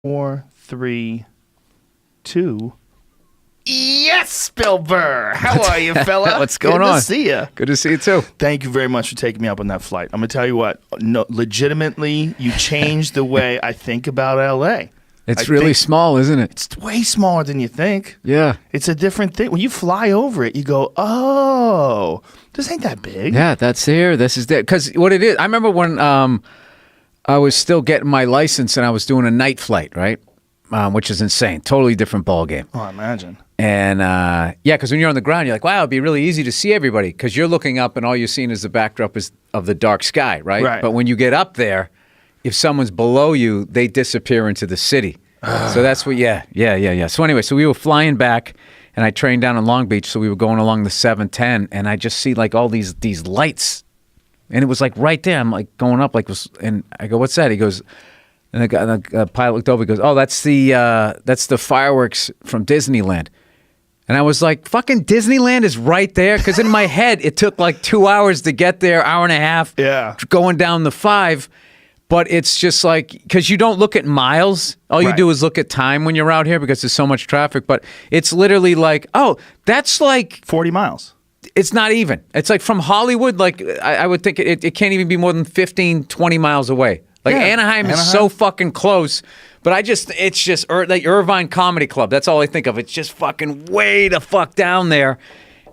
4, 3, 2. Yes, Bill Burr. How are you, fella? What's going on? Good to see you. Good to see you, too. Thank you very much for taking me up on that flight. I'm going to tell you what. No, legitimately, you changed the way I think about L.A. It's really small, isn't it? It's way smaller than you think. Yeah. It's a different thing. When you fly over it, you go, oh, this ain't that big. Yeah, that's here. This is there. Because what it is, I remember when I was still getting my license and I was doing a night flight, right? Which is insane. Totally different ball game. Oh, I imagine. And yeah, because when you're on the ground, you're like, wow, it'd be really easy to see everybody because you're looking up and all you're seeing is the backdrop of the dark sky, right? Right. But when you get up there, if someone's below you, they disappear into the city. So that's what, yeah. So anyway, so we were flying back and I trained down in Long Beach. So we were going along the 710 and I just see like all these lights and it was like right there. I'm like going up like, and I go, what's that? He goes, and the pilot looked over, he goes, oh, that's the fireworks from Disneyland. And I was like, fucking Disneyland is right there? Because in my head, it took like 2 hours to get there, hour and a half, going down the 5. But it's just like, because you don't look at miles. All you do is look at time when you're out here because there's so much traffic. But it's literally like, oh, that's like 40 miles. It's not even. It's like from Hollywood, like I would think it can't even be more than 15, 20 miles away. Like Anaheim is so fucking close. But it's just like Irvine Comedy Club. That's all I think of. It's just fucking way the fuck down there.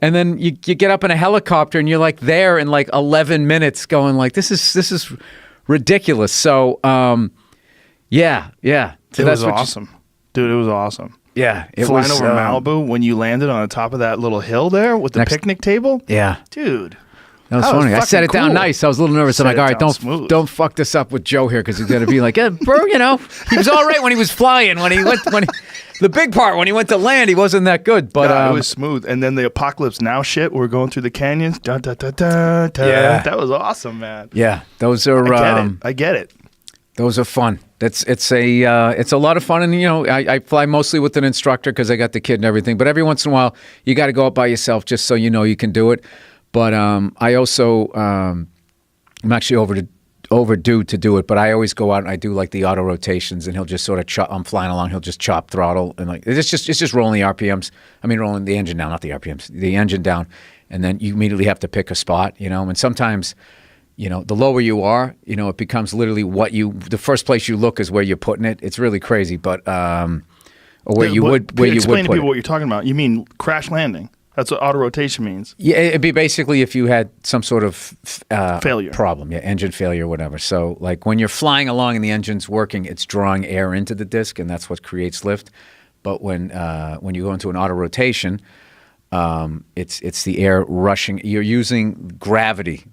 And then you get up in a helicopter and you're like there in like 11 minutes going like, this is ridiculous. So, yeah. So it was awesome. Dude, it was awesome. Yeah. Flying over Malibu when you landed on the top of that little hill there with the picnic table. Yeah. Dude. That was funny. I set it down nice. I was a little nervous. I'm like, all right, don't fuck this up with Joe here because he's going to be like, Burr, he was all right when he was flying. The big part, when he went to land, he wasn't that good. But it was smooth. And then the Apocalypse Now shit, we're going through the canyons. Yeah. That was awesome, man. Yeah. Those are... I get it. Those are fun. It's a lot of fun. And, I fly mostly with an instructor because I got the kid and everything. But every once in a while, you got to go up by yourself just so you know you can do it. But I also, I'm actually overdue to do it, but I always go out and I do like the auto rotations and he'll just sort of I'm flying along, he'll just chop throttle and like, it's just rolling the RPMs. I mean, rolling the engine down, not the RPMs, the engine down. And then you immediately have to pick a spot, and sometimes, the lower you are, it becomes literally the first place you look is where you're putting it. It's really crazy, but, or where you would put it. Explain to people what you're talking about. You mean crash landing? That's what auto rotation means. Yeah, it'd be basically if you had some sort of failure problem, engine failure, whatever. So, like when you're flying along and the engine's working, it's drawing air into the disc, and that's what creates lift. But when you go into an auto rotation, it's the air rushing. You're using gravity,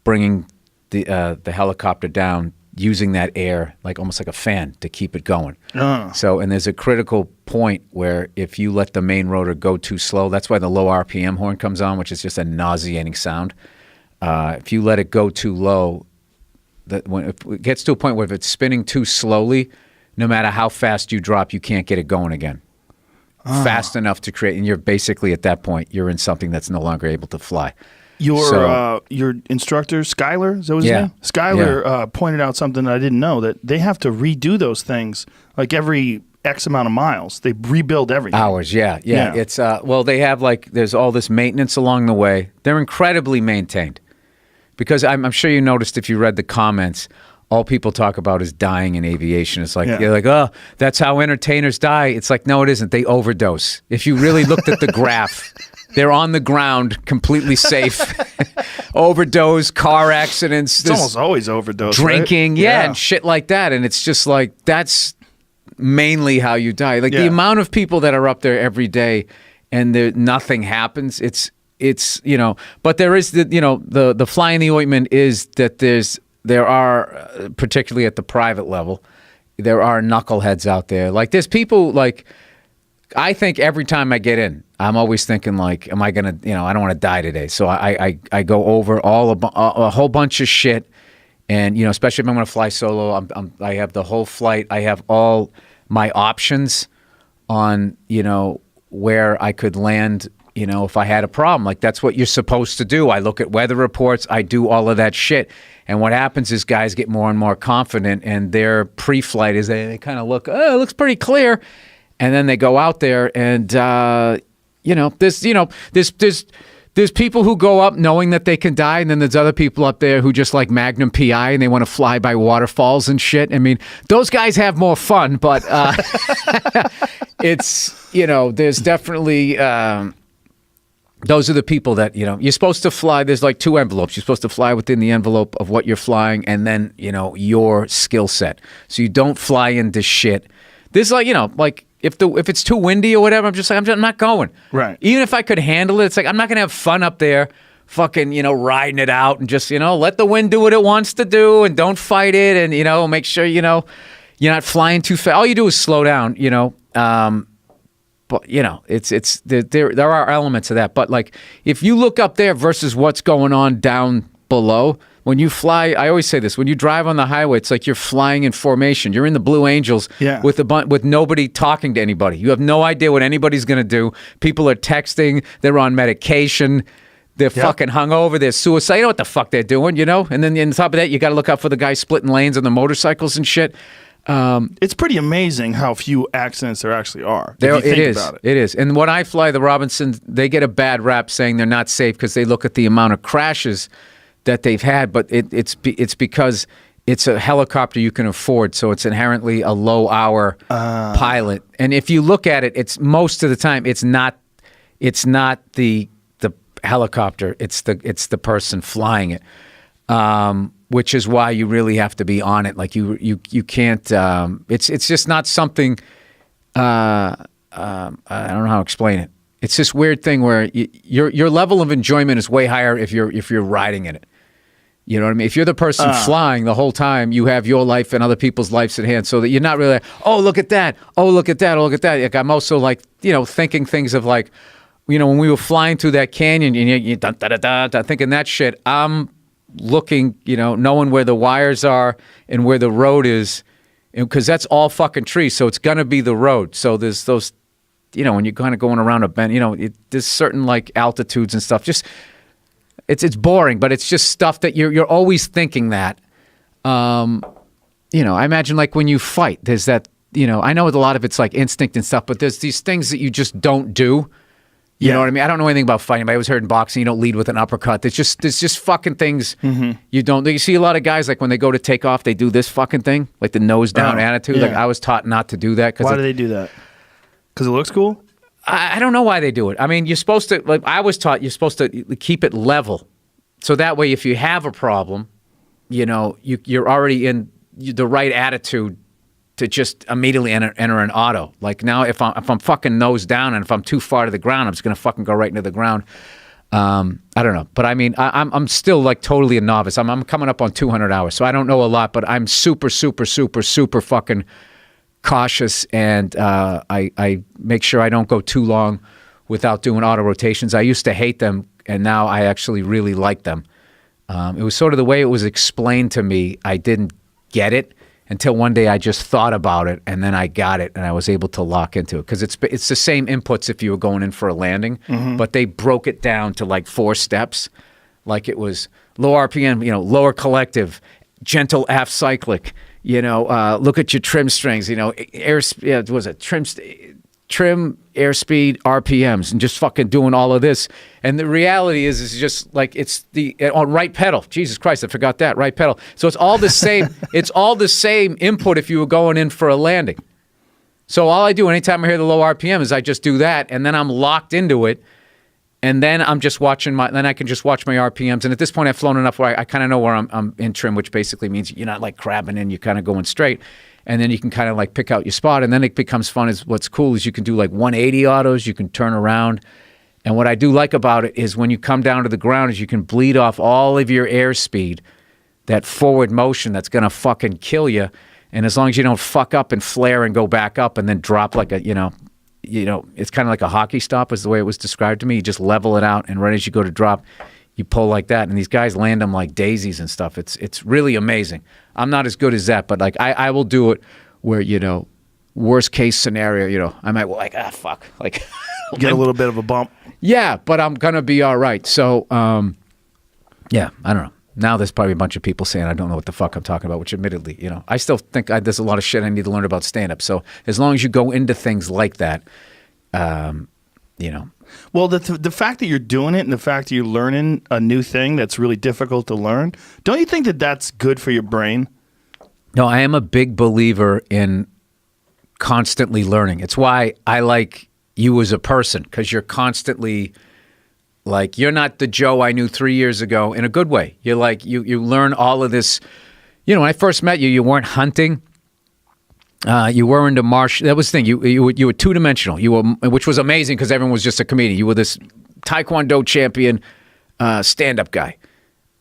bringing the helicopter down, using that air like almost like a fan to keep it going. So, and there's a critical point where if you let the main rotor go too slow, that's why the low RPM horn comes on, which is just a nauseating sound. If you let it go too low, when it gets to a point where if it's spinning too slowly, no matter how fast you drop, you can't get it going again. Fast enough to create, and you're basically at that point, you're in something that's no longer able to fly. Your instructor, Skylar, is that his name? Skylar pointed out something I didn't know, that they have to redo those things like every X amount of miles. They rebuild everything. Hours, yeah. It's they have there's all this maintenance along the way. They're incredibly maintained because I'm sure you noticed if you read the comments, all people talk about is dying in aviation. It's like, you're like, oh, that's how entertainers die. It's like, no, it isn't. They overdose. If you really looked at the graph, they're on the ground, completely safe. Overdose, car accidents. It's almost always overdose. Drinking, right? And shit like that. And it's just like, that's mainly how you die. Like the amount of people that are up there every day and nothing happens, it's but there is the fly in the ointment is that there are, particularly at the private level, there are knuckleheads out there. Like there's people like, I think every time I get in, I'm always thinking like, am I going to, I don't want to die today. So I go over a whole bunch of shit. And, especially if I'm going to fly solo, I have the whole flight. I have all my options on, where I could land you know, if I had a problem. Like, that's what you're supposed to do. I look at weather reports. I do all of that shit. And what happens is guys get more and more confident, and their pre-flight is they kind of look, oh, it looks pretty clear. And then they go out there and, there's people who go up knowing that they can die, and then there's other people up there who just like Magnum PI and they want to fly by waterfalls and shit. I mean, those guys have more fun, but it's, you know, there's definitely those are the people that, you know, you're supposed to fly. There's like two envelopes. You're supposed to fly within the envelope of what you're flying, and then, you know, your skill set. So you don't fly into shit. This is like, you know, like if it's too windy or whatever, I'm not going. Right. Even if I could handle it, it's like I'm not gonna have fun up there, fucking, you know, riding it out and just, you know, let the wind do what it wants to do and don't fight it, and, you know, make sure, you know, you're not flying too fast. All you do is slow down, you know. But, you know, it's there are elements of that. But, like, if you look up there versus what's going on down below, when you fly, I always say this, when you drive on the highway, it's like you're flying in formation. You're in the Blue Angels with nobody talking to anybody. You have no idea what anybody's going to do. People are texting. They're on medication. They're fucking hungover. They're suicidal. You know what the fuck they're doing, you know? And then on top of that, you got to look out for the guys splitting lanes on the motorcycles and shit. It's pretty amazing how few accidents there actually are. It is. And when I fly the Robinsons, they get a bad rap saying they're not safe because they look at the amount of crashes that they've had, but it's because it's a helicopter you can afford, so it's inherently a low-hour pilot. And if you look at it, it's most of the time it's not the helicopter, it's the person flying it. Which is why you really have to be on it. Like you can't. It's just not something. I don't know how to explain it. It's this weird thing where your level of enjoyment is way higher if you're riding in it. You know what I mean? If you're the person flying the whole time, you have your life and other people's lives at hand, so that you're not really like, oh, look at that, oh, look at that, oh, look at that. Like, I'm also like, you know, thinking things of like, you know, when we were flying through that canyon, you thinking that shit. I'm looking, you know, knowing where the wires are and where the road is, because that's all fucking trees, so it's gonna be the road. So there's those, you know, when you're kind of going around a bend, you know, there's certain like altitudes and stuff. Just it's boring, but it's just stuff that you're always thinking that. You know, I imagine like when you fight, there's that, you know, I know a lot of it's like instinct and stuff, but there's these things that you just don't do. You know what I mean? I don't know anything about fighting, but I always heard in boxing you don't lead with an uppercut. There's just fucking things you don't. You see a lot of guys, like when they go to take off, they do this fucking thing, like the nose down attitude. Like I was taught not to do that. Why do they do that? Because it looks cool? I don't know why they do it. I mean, you're supposed to, like I was taught, you're supposed to keep it level. So that way, if you have a problem, you know, you're already in the right attitude to just immediately enter an auto. Like now, if I'm fucking nose down and if I'm too far to the ground, I'm just gonna fucking go right into the ground. I don't know, but I mean, I'm still like totally a novice. I'm coming up on 200 hours, so I don't know a lot, but I'm super fucking cautious, and I make sure I don't go too long without doing auto rotations. I used to hate them, and now I actually really like them. It was sort of the way it was explained to me. I didn't get it until one day I just thought about it, and then I got it, and I was able to lock into it. Because it's the same inputs if you were going in for a landing, but they broke it down to like 4 steps. Like it was low RPM, you know, lower collective, gentle aft cyclic, you know, look at your trim strings, you know, trim, airspeed, RPMs, and just fucking doing all of this. And the reality is just like it's the on right pedal. Jesus Christ, I forgot that right pedal. So it's all the same. It's all the same input if you were going in for a landing. So all I do anytime I hear the low RPM is I just do that, and then I'm locked into it. And then I'm just watching then I can just watch my RPMs. And at this point, I've flown enough where I kind of know where I'm in trim, which basically means you're not like crabbing in, you're kind of going straight. And then you can kind of like pick out your spot. And then it becomes fun. Is what's cool is you can do like 180 autos, you can turn around. And what I do like about it is when you come down to the ground is you can bleed off all of your airspeed, that forward motion that's going to fucking kill you. And as long as you don't fuck up and flare and go back up and then drop like a, you know, it's kind of like a hockey stop is the way it was described to me. You just level it out, and right as you go to drop, you pull like that. And these guys land them like daisies and stuff. It's really amazing. I'm not as good as that, but like I will do it where, you know, worst case scenario, you know, I might like, fuck, like get a little bit of a bump. Yeah, but I'm gonna be all right. So, yeah, I don't know. Now there's probably a bunch of people saying I don't know what the fuck I'm talking about, which admittedly, you know, I still think there's a lot of shit I need to learn about stand-up. So as long as you go into things like that, you know. Well, the fact that you're doing it and the fact that you're learning a new thing that's really difficult to learn, don't you think that that's good for your brain? No, I am a big believer in constantly learning. It's why I like you as a person, because you're constantly... Like, you're not the Joe I knew 3 years ago in a good way. You're like, you learn all of this. You know, when I first met you, you weren't hunting. You were into martial. That was the thing. You were two-dimensional. You were, which was amazing because everyone was just a comedian. You were this Taekwondo champion, stand-up guy.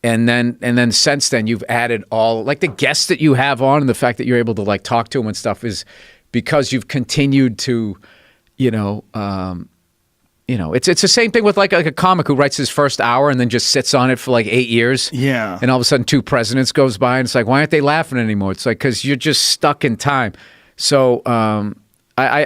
And then since then, you've added all, like the guests that you have on and the fact that you're able to like talk to them and stuff is because you've continued to, it's the same thing with like a comic who writes his first hour and then just sits on it for like 8 years. Yeah. And all of a sudden 2 presidents goes by and it's like, why aren't they laughing anymore? It's like, because you're just stuck in time. So I